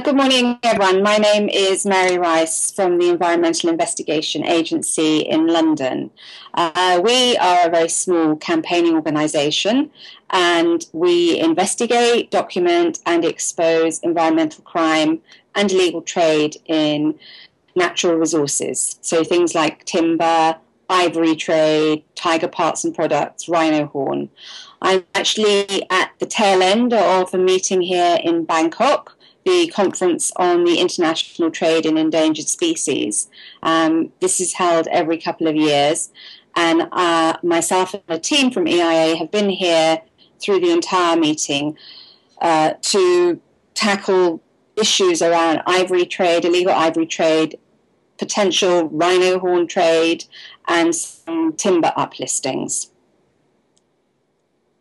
Good morning, everyone. My name is Mary Rice from the Environmental Investigation Agency in London. We are a very small campaigning organisation, and we investigate, document and expose environmental crime and illegal trade in natural resources. So things like timber, ivory trade, tiger parts and products, rhino horn. I'm actually at the tail end of a meeting here in Bangkok, the Conference on the International Trade in Endangered Species. This is held every couple of years, and myself and a team from EIA have been here through the entire meeting to tackle issues around ivory trade, illegal ivory trade, potential rhino horn trade, and some timber uplistings.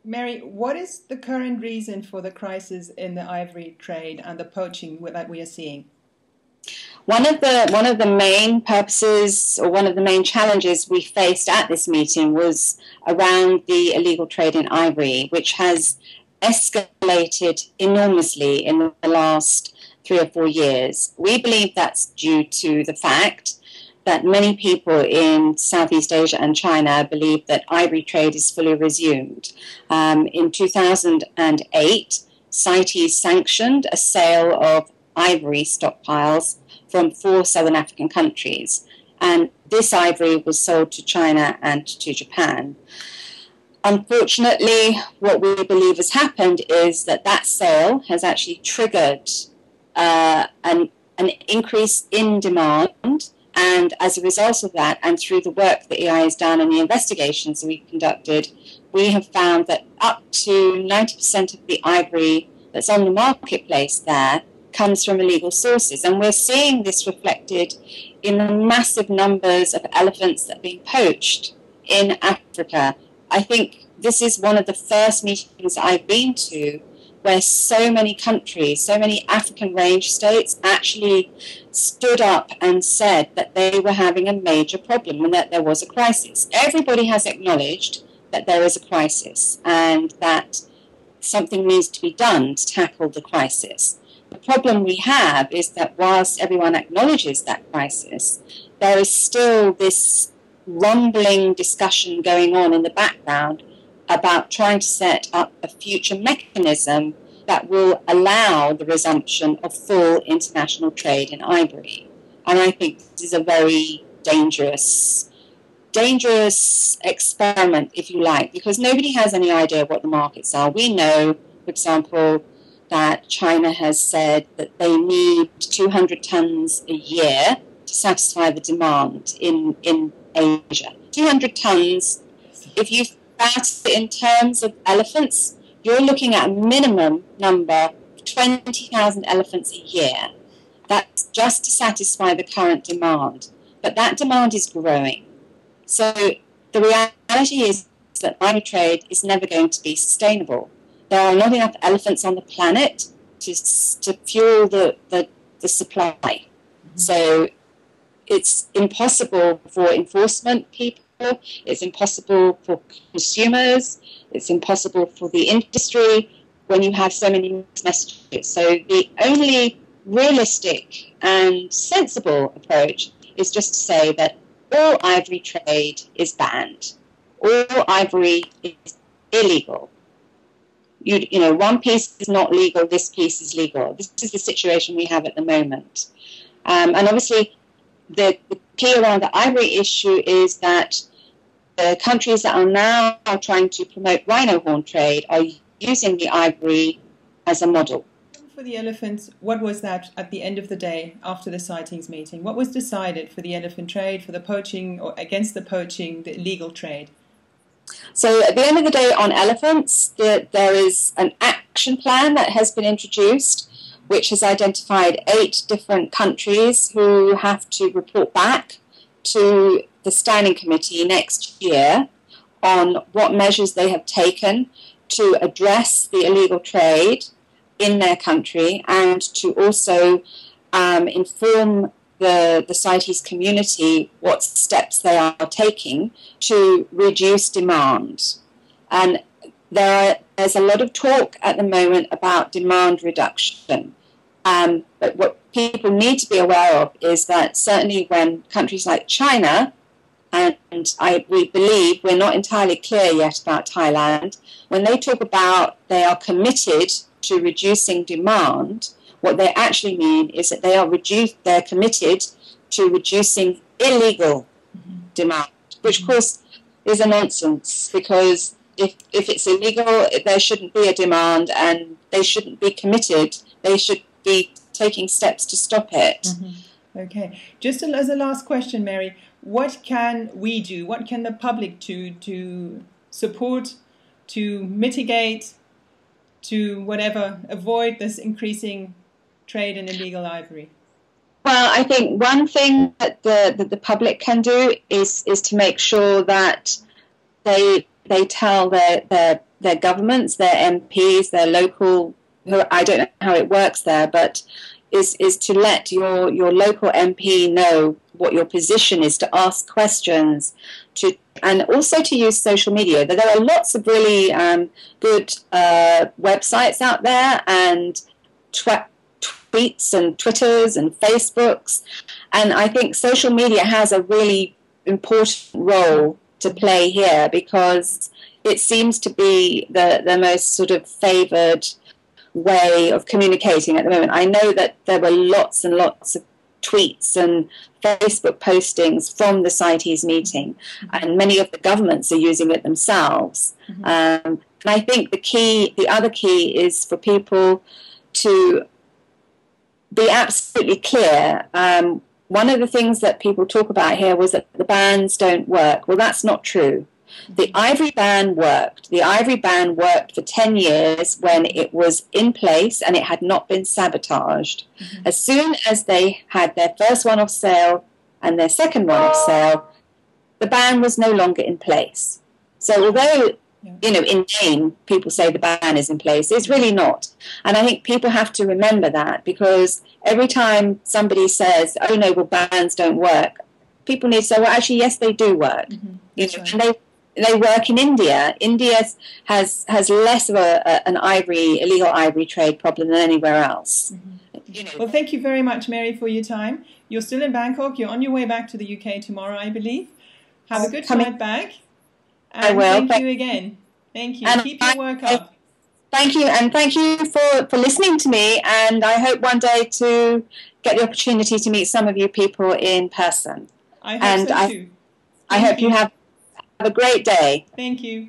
Mary, what is the current reason for the crisis in the ivory trade and the poaching that we are seeing? One of the main purposes, or one of the main challenges we faced at this meeting, was around the illegal trade in ivory, which has escalated enormously in the last 3 or 4 years. We believe that's due to the fact that many people in Southeast Asia and China believe that ivory trade is fully resumed. In 2008, CITES sanctioned a sale of ivory stockpiles from 4 southern African countries, and this ivory was sold to China and to Japan. Unfortunately, what we believe has happened is that that sale has actually triggered an increase in demand. And as a result of that, and through the work that EIA has done and the investigations we've conducted, we have found that up to 90% of the ivory that's on the marketplace there comes from illegal sources. And we're seeing this reflected in the massive numbers of elephants that are being poached in Africa. I think this is one of the first meetings I've been to where so many countries, so many African range states actually stood up and said that they were having a major problem and that there was a crisis. Everybody has acknowledged that there is a crisis and that something needs to be done to tackle the crisis. The problem we have is that whilst everyone acknowledges that crisis, there is still this rumbling discussion going on in the background about trying to set up a future mechanism that will allow the resumption of full international trade in ivory. And I think this is a very dangerous experiment, if you like, because nobody has any idea what the markets are. We know, for example, that China has said that they need 200 tons a year to satisfy the demand in Asia. 200 tons, if you about it in terms of elephants, you're looking at a minimum number of 20,000 elephants a year. That's just to satisfy the current demand. But that demand is growing. So the reality is that ivory trade is never going to be sustainable. There are not enough elephants on the planet to fuel the supply. So it's impossible for enforcement people. It's impossible for consumers, it's impossible for the industry when you have so many mixed messages. So the only realistic and sensible approach is just to say that all ivory trade is banned. All ivory is illegal. You know, one piece is not legal, this piece is legal. This is the situation we have at the moment. And obviously, the key around the ivory issue is that the countries that are now trying to promote rhino horn trade are using the ivory as a model. For the elephants, what was that at the end of the day after the CITES meeting? What was decided for the elephant trade, for the poaching, or against the poaching, the illegal trade? So at the end of the day on elephants, there is an action plan that has been introduced, which has identified 8 different countries who have to report back to the Standing Committee next year on what measures they have taken to address the illegal trade in their country and to also inform the CITES community what steps they are taking to reduce demand. And there's a lot of talk at the moment about demand reduction. But what people need to be aware of is that certainly when countries like China, and we believe, we're not entirely clear yet about Thailand, when they talk about they are committed to reducing demand, what they actually mean is that they're committed to reducing illegal demand, which of course is a nonsense, because if it's illegal, there shouldn't be a demand and they shouldn't be committed. They should be taking steps to stop it. Mm-hmm. Okay. Just as a last question, Mary, what can we do? What can the public do to support, to mitigate, to whatever, avoid this increasing trade in illegal ivory? Well, I think one thing that the public can do is to make sure that they tell their governments, their MPs, their local, I don't know how it works there, but is to let your local MP know what your position is, to ask questions, and also to use social media. There are lots of really good websites out there, and tweets and Twitters and Facebooks, and I think social media has a really important role to play here, because it seems to be the most sort of favoured way of communicating at the moment. I know that there were lots and lots of tweets and Facebook postings from the CITES meeting, and many of the governments are using it themselves. And I think the other key is for people to be absolutely clear. One of the things that people talk about here was that the bans don't work. Well, that's not true. The ivory ban worked. The ivory ban worked for 10 years when it was in place and it had not been sabotaged. As soon as they had their first one-off sale and their second one-off sale, the ban was no longer in place. So although, you know, in name, people say the ban is in place, it's really not. And I think people have to remember that, because every time somebody says, oh no, well, bans don't work, people need to say, well, actually, yes, they do work. You know, right. And they work in India. India has less of an illegal ivory trade problem than anywhere else. You know. Well, thank you very much, Mary, for your time. You're still in Bangkok. You're on your way back to the UK tomorrow, I believe. Have a good flight back. And I will. Thank you again. Thank you. And keep your work up. Thank you, and thank you for listening to me. And I hope one day to get the opportunity to meet some of you people in person. I hope so too. I hope you have a great day. Thank you.